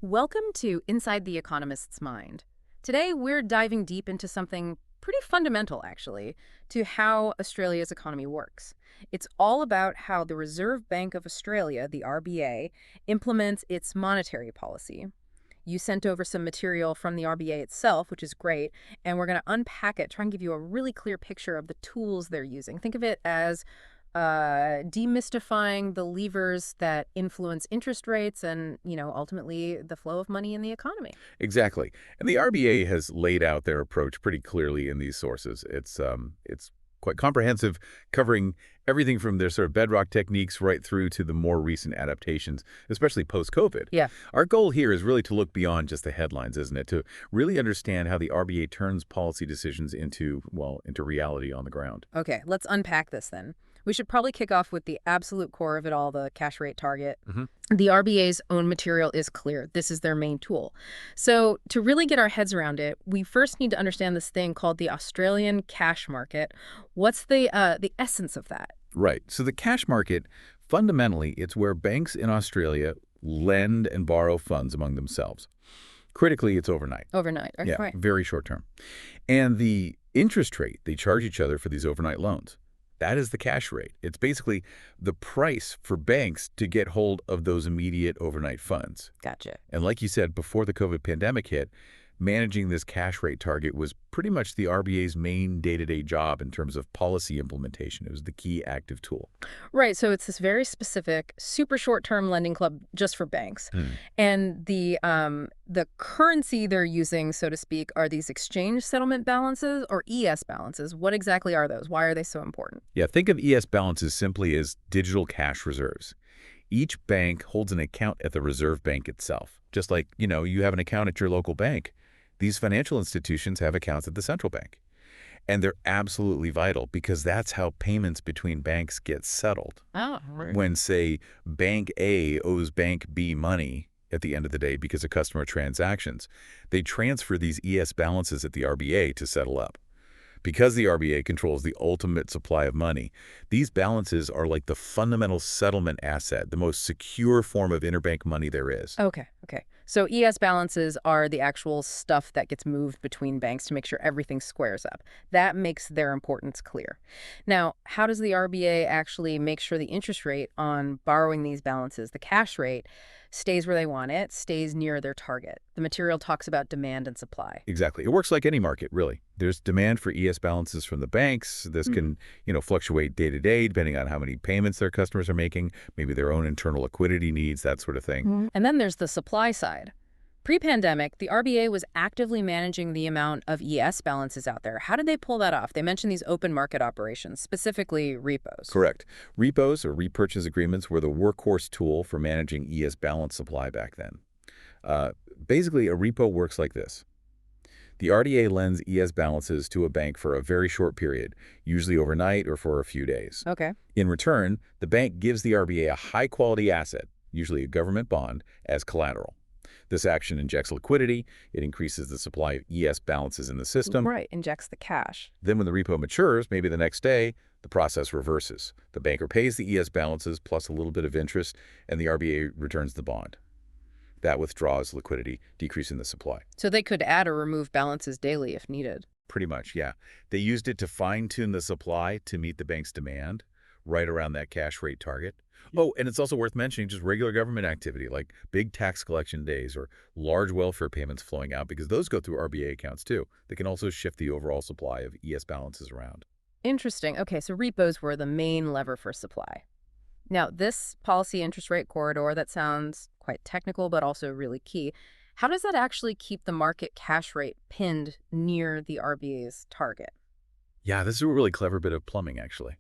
Welcome to Inside the Economist's Mind. Today, we're diving deep into something pretty fundamental, actually, to how Australia's economy works. It's all about how the Reserve Bank of Australia, the RBA, implements its monetary policy. You sent over some material from the RBA itself, which is great, and we're going to unpack it, try and give you a really clear picture of the tools they're using. Think of it as demystifying the levers that influence interest rates and, ultimately the flow of money in the economy. Exactly. And the RBA has laid out their approach pretty clearly in these sources. It's quite comprehensive, covering everything from their sort of bedrock techniques right through to the more recent adaptations, especially post-COVID. Yeah. Our goal here is really to look beyond just the headlines, isn't it? To really understand how the RBA turns policy decisions into reality on the ground. Okay, let's unpack this then. We should probably kick off with the absolute core of it all, the cash rate target. Hmm. The RBA's own material is clear. This is their main tool. So to really get our heads around it, we first need to understand this thing called the Australian cash market. What's the essence of that? Right. So the cash market, fundamentally, it's where banks in Australia lend and borrow funds among themselves. Critically, it's overnight. Overnight. Okay, Yeah, right. very short term. And the interest rate they charge each other for these overnight loans, that is the cash rate. It's basically the price for banks to get hold of those immediate overnight funds. Gotcha. And like you said, before the COVID pandemic hit, managing this cash rate target was pretty much the RBA's main day-to-day job in terms of policy implementation. It was the key active tool. Right, so it's this very specific, super short-term lending club just for banks. Hmm. And the currency they're using, so to speak, are these exchange settlement balances or ES balances. What exactly are those? Why are they so important? Yeah, think of ES balances simply as digital cash reserves. Each bank holds an account at the Reserve Bank itself. Just like, you have an account at your local bank. These financial institutions have accounts at the central bank. And they're absolutely vital because that's how payments between banks get settled. Oh, right. When, say, Bank A owes Bank B money at the end of the day because of customer transactions, they transfer these ES balances at the RBA to settle up. Because the RBA controls the ultimate supply of money, these balances are like the fundamental settlement asset, the most secure form of interbank money there is. Okay. So ES balances are the actual stuff that gets moved between banks to make sure everything squares up. That makes their importance clear. Now, how does the RBA actually make sure the interest rate on borrowing these balances, the cash rate, stays where they want it, stays near their target? The material talks about demand and supply. Exactly. It works like any market, really. There's demand for ES balances from the banks. This can, fluctuate day to day depending on how many payments their customers are making, maybe their own internal liquidity needs, that sort of thing. And then there's the supply side. Pre-pandemic, the RBA was actively managing the amount of ES balances out there. How did they pull that off? They mentioned these open market operations, specifically repos. Correct. Repos or repurchase agreements were the workhorse tool for managing ES balance supply back then. Uh, Basically, a repo works like this. The RDA lends ES balances to a bank for a very short period, usually overnight or for a few days. Okay. In return, the bank gives the RBA a high-quality asset, usually a government bond, as collateral. This action injects liquidity, it increases the supply of ES balances in the system. Right, injects the cash. Then when the repo matures, maybe the next day, the process reverses. The banker pays the ES balances plus a little bit of interest, and the RBA returns the bond. That withdraws liquidity, decreasing the supply. So they could add or remove balances daily if needed. Pretty much, yeah. They used it to fine-tune the supply to meet the bank's demand, right around that cash rate target. Oh, and it's also worth mentioning just regular government activity, like big tax collection days or large welfare payments flowing out, because those go through RBA accounts too. They can also shift the overall supply of ES balances around. Interesting. Okay, so repos were the main lever for supply. Now, this policy interest rate corridor, that sounds quite technical, but also really key. How does that actually keep the market cash rate pinned near the RBA's target? Yeah, this is a really clever bit of plumbing, actually.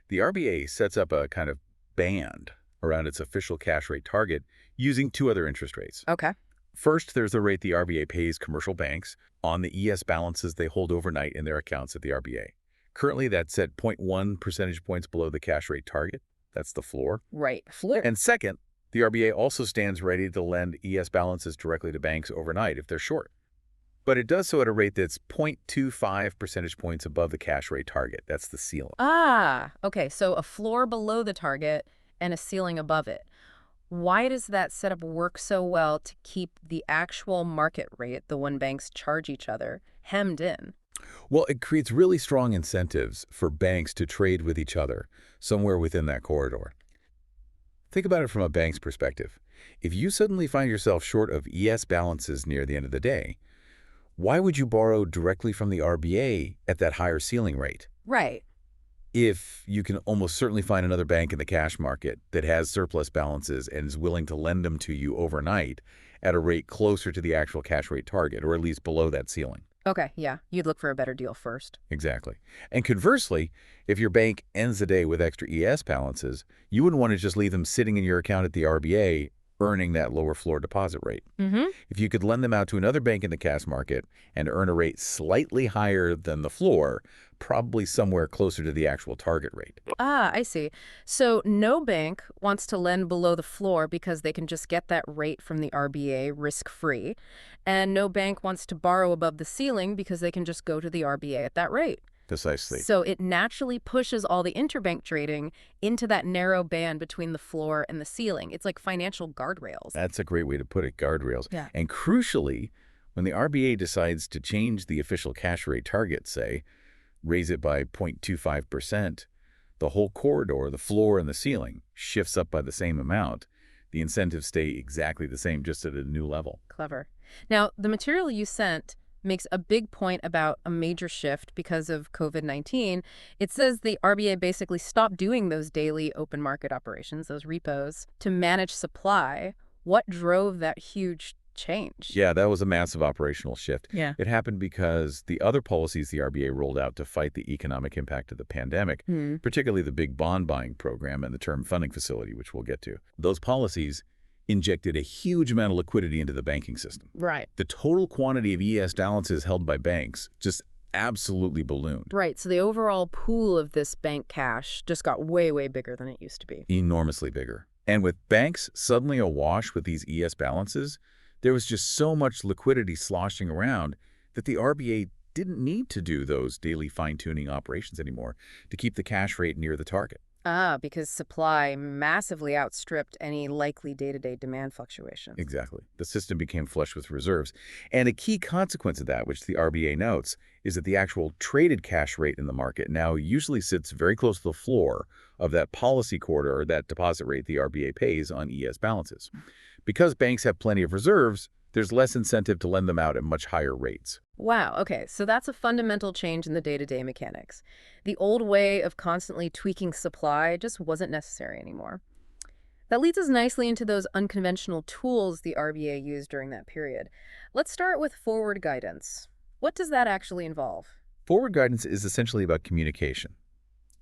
The RBA sets up a kind of band around its official cash rate target using two other interest rates. Okay. First, there's the rate the RBA pays commercial banks on the ES balances they hold overnight in their accounts at the RBA. Currently, that's set 0.1 percentage points below the cash rate target. That's the floor. Right. Flip. And second, the RBA also stands ready to lend ES balances directly to banks overnight if they're short. But it does so at a rate that's 0.25 percentage points above the cash rate target. That's the ceiling. Ah, okay. So a floor below the target and a ceiling above it. Why does that setup work so well to keep the actual market rate, the one banks charge each other, hemmed in? Well, it creates really strong incentives for banks to trade with each other somewhere within that corridor. Think about it from a bank's perspective. If you suddenly find yourself short of ES balances near the end of the day, why would you borrow directly from the RBA at that higher ceiling rate? Right. If you can almost certainly find another bank in the cash market that has surplus balances and is willing to lend them to you overnight at a rate closer to the actual cash rate target, or at least below that ceiling. Okay, yeah, you'd look for a better deal first. Exactly. And conversely, if your bank ends the day with extra ES balances, you wouldn't want to just leave them sitting in your account at the RBA earning that lower floor deposit rate. Mm-hmm. If you could lend them out to another bank in the cash market and earn a rate slightly higher than the floor, probably somewhere closer to the actual target rate. Ah, I see. So no bank wants to lend below the floor because they can just get that rate from the RBA risk-free. And no bank wants to borrow above the ceiling because they can just go to the RBA at that rate. Precisely. So it naturally pushes all the interbank trading into that narrow band between the floor and the ceiling. It's like financial guardrails. That's a great way to put it, guardrails. Yeah. And crucially, when the RBA decides to change the official cash rate target, say, raise it by 0.25%, the whole corridor, the floor and the ceiling, shifts up by the same amount. The incentives stay exactly the same, just at a new level. Clever. Now, the material you sent makes a big point about a major shift because of COVID-19. It says the RBA basically stopped doing those daily open market operations, those repos, to manage supply. What drove that huge change? Yeah, that was a massive operational shift. Yeah. It happened because the other policies the RBA rolled out to fight the economic impact of the pandemic, Hmm. particularly the big bond buying program and the term funding facility, which we'll get to, those policies injected a huge amount of liquidity into the banking system. Right. The total quantity of ES balances held by banks just absolutely ballooned. Right. So the overall pool of this bank cash just got way, way bigger than it used to be. Enormously bigger. And with banks suddenly awash with these ES balances, there was just so much liquidity sloshing around that the RBA didn't need to do those daily fine-tuning operations anymore to keep the cash rate near the target. Ah, because supply massively outstripped any likely day-to-day demand fluctuations. Exactly. The system became flush with reserves. And a key consequence of that, which the RBA notes, is that the actual traded cash rate in the market now usually sits very close to the floor of that policy corridor or that deposit rate the RBA pays on ES balances. Because banks have plenty of reserves, there's less incentive to lend them out at much higher rates. Wow, okay, so that's a fundamental change in the day-to-day mechanics. The old way of constantly tweaking supply just wasn't necessary anymore. That leads us nicely into those unconventional tools the RBA used during that period. Let's start with forward guidance. What does that actually involve? Forward guidance is essentially about communication.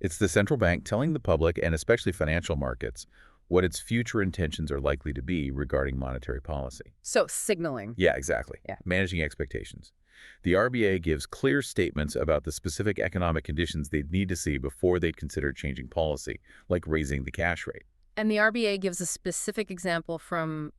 It's the central bank telling the public, and especially financial markets, what its future intentions are likely to be regarding monetary policy. So, signaling. Yeah, exactly. Yeah. Managing expectations. The RBA gives clear statements about the specific economic conditions they'd need to see before they'd consider changing policy, like raising the cash rate. And the RBA gives a specific example from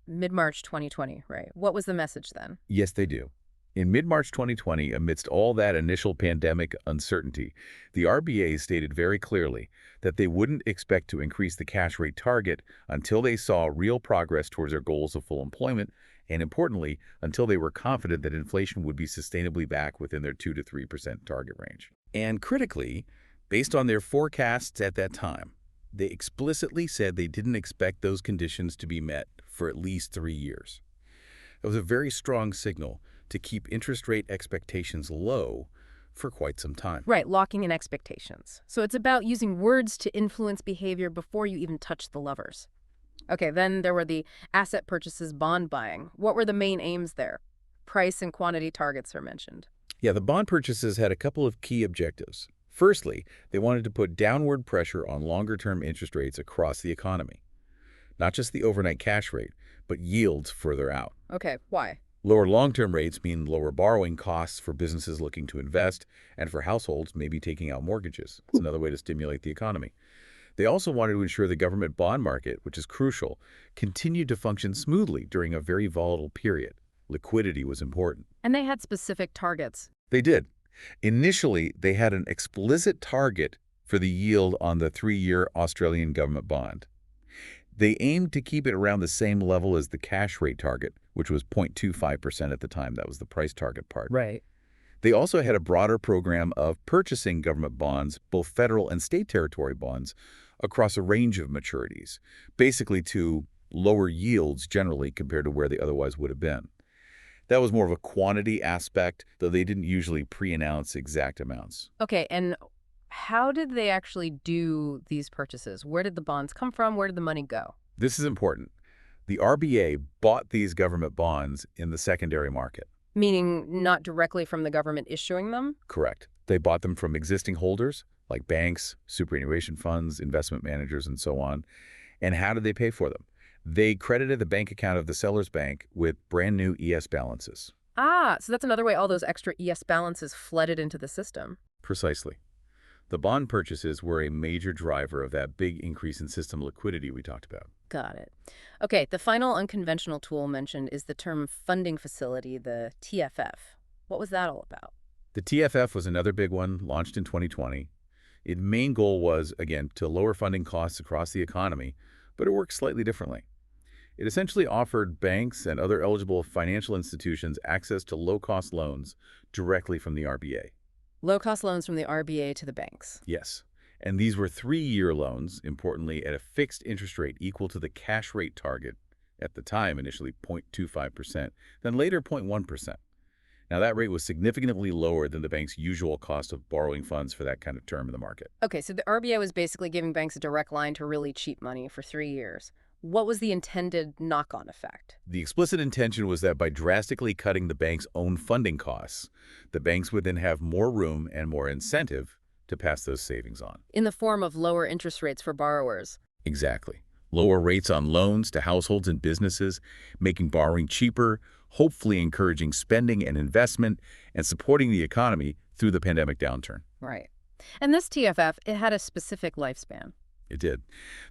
mid-March 2020, right? What was the message then? Yes, they do. In mid-March 2020, amidst all that initial pandemic uncertainty, the RBA stated very clearly that they wouldn't expect to increase the cash rate target until they saw real progress towards their goals of full employment, and importantly, until they were confident that inflation would be sustainably back within their 2 to 3% target range. And critically, based on their forecasts at that time, they explicitly said they didn't expect those conditions to be met for at least 3 years. It was a very strong signal to keep interest rate expectations low for quite some time. Right, locking in expectations. So it's about using words to influence behavior before you even touch the levers. Okay, then there were the asset purchases, bond buying. What were the main aims there? Price and quantity targets are mentioned. Yeah, the bond purchases had a couple of key objectives. Firstly, they wanted to put downward pressure on longer-term interest rates across the economy. Not just the overnight cash rate, but yields further out. Okay, why? Lower long-term rates mean lower borrowing costs for businesses looking to invest and for households maybe taking out mortgages. It's another way to stimulate the economy. They also wanted to ensure the government bond market, which is crucial, continued to function smoothly during a very volatile period. Liquidity was important. And they had specific targets. They did. Initially, they had an explicit target for the yield on the 3-year Australian government bond. They aimed to keep it around the same level as the cash rate target, which was 0.25% at the time. That was the price target part. Right. They also had a broader program of purchasing government bonds, both federal and state territory bonds, across a range of maturities, basically to lower yields generally compared to where they otherwise would have been. That was more of a quantity aspect, though they didn't usually pre-announce exact amounts. Okay, and how did they actually do these purchases? Where did the bonds come from? Where did the money go? This is important. The RBA bought these government bonds in the secondary market. Meaning not directly from the government issuing them? Correct. They bought them from existing holders, like banks, superannuation funds, investment managers, and so on. And how did they pay for them? They credited the bank account of the seller's bank with brand new ES balances. Ah, so that's another way all those extra ES balances flooded into the system. Precisely. The bond purchases were a major driver of that big increase in system liquidity we talked about. Got it. Okay, the final unconventional tool mentioned is the term funding facility, the TFF. What was that all about? The TFF was another big one, launched in 2020. Its main goal was, again, to lower funding costs across the economy, but it worked slightly differently. It essentially offered banks and other eligible financial institutions access to low-cost loans directly from the RBA. Low-cost loans from the RBA to the banks. Yes, and these were 3-year loans, importantly, at a fixed interest rate equal to the cash rate target, at the time initially 0.25%, then later 0.1%. Now, that rate was significantly lower than the bank's usual cost of borrowing funds for that kind of term in the market. Okay, so the RBA was basically giving banks a direct line to really cheap money for 3 years. What was the intended knock-on effect? The explicit intention was that by drastically cutting the bank's own funding costs, the banks would then have more room and more incentive to pass those savings on. In the form of lower interest rates for borrowers. Exactly. Lower rates on loans to households and businesses, making borrowing cheaper, hopefully encouraging spending and investment, and supporting the economy through the pandemic downturn. Right. And this TFF, it had a specific lifespan. It did.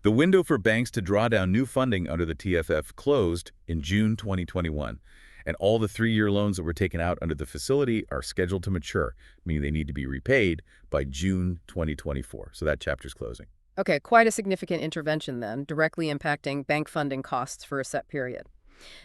The window for banks to draw down new funding under the TFF closed in June 2021, and all the 3-year loans that were taken out under the facility are scheduled to mature, meaning they need to be repaid by June 2024. So that chapter's closing. Okay, quite a significant intervention then, directly impacting bank funding costs for a set period.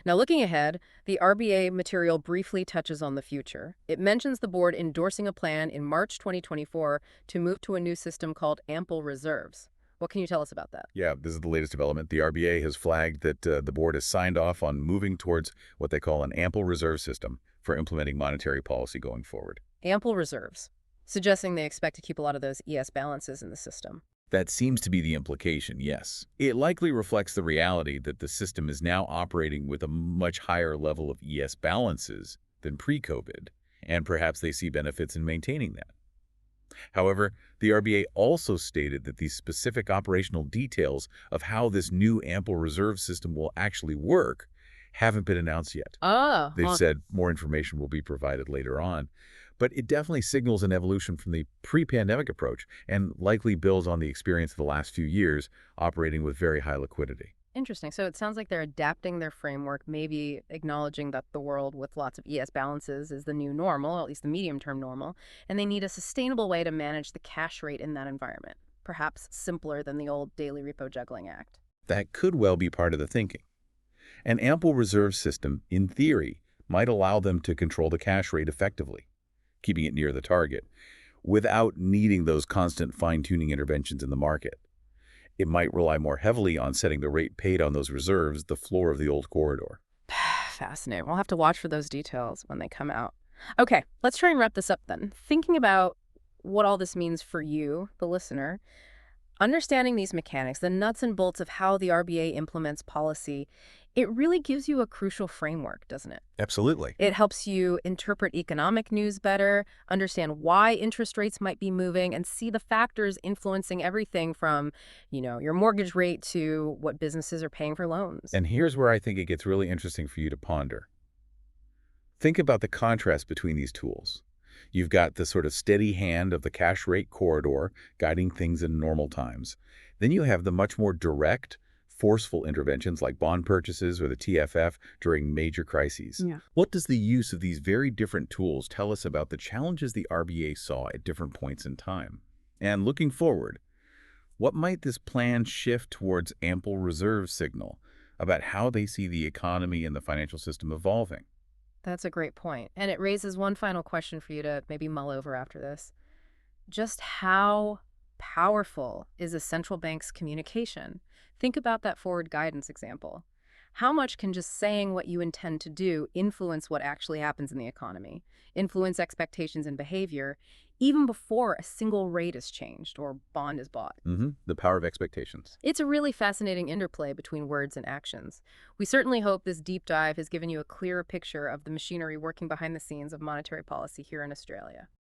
Now, looking ahead, the RBA material briefly touches on the future. It mentions the board endorsing a plan in March 2024 to move to a new system called ample reserves. What can you tell us about that? Yeah, this is the latest development. The RBA has flagged that the board has signed off on moving towards what they call an ample reserve system for implementing monetary policy going forward. Ample reserves, suggesting they expect to keep a lot of those ES balances in the system. That seems to be the implication, yes. It likely reflects the reality that the system is now operating with a much higher level of ES balances than pre-COVID, and perhaps they see benefits in maintaining that. However, the RBA also stated that the specific operational details of how this new ample reserve system will actually work haven't been announced yet. They've said more information will be provided later on. But it definitely signals an evolution from the pre-pandemic approach and likely builds on the experience of the last few years operating with very high liquidity. Interesting. So it sounds like they're adapting their framework, maybe acknowledging that the world with lots of ES balances is the new normal, at least the medium-term normal, and they need a sustainable way to manage the cash rate in that environment, perhaps simpler than the old daily repo juggling act. That could well be part of the thinking. An ample reserve system, in theory, might allow them to control the cash rate effectively, keeping it near the target, without needing those constant fine-tuning interventions in the market. It might rely more heavily on setting the rate paid on those reserves the floor of the old corridor. Fascinating. We'll have to watch for those details when they come out. Okay, let's try and wrap this up then. Thinking about what all this means for you, the listener, understanding these mechanics, the nuts and bolts of how the RBA implements policy, it really gives you a crucial framework, doesn't it? Absolutely. It helps you interpret economic news better, understand why interest rates might be moving, and see the factors influencing everything from, your mortgage rate to what businesses are paying for loans. And here's where I think it gets really interesting for you to ponder. Think about the contrast between these tools. You've got the sort of steady hand of the cash rate corridor guiding things in normal times. Then you have the much more direct, forceful interventions like bond purchases or the TFF during major crises. Yeah. What does the use of these very different tools tell us about the challenges the RBA saw at different points in time? And looking forward, What might this plan shift towards ample reserve signal about how they see the economy and the financial system evolving? That's a great point. And it raises one final question for you to maybe mull over after this. Just how powerful is a central bank's communication? Think about that forward guidance example. How much can just saying what you intend to do influence what actually happens in the economy, influence expectations and behavior, even before a single rate is changed or bond is bought? The power of expectations. It's a really fascinating interplay between words and actions. We certainly hope this deep dive has given you a clearer picture of the machinery working behind the scenes of monetary policy here in Australia.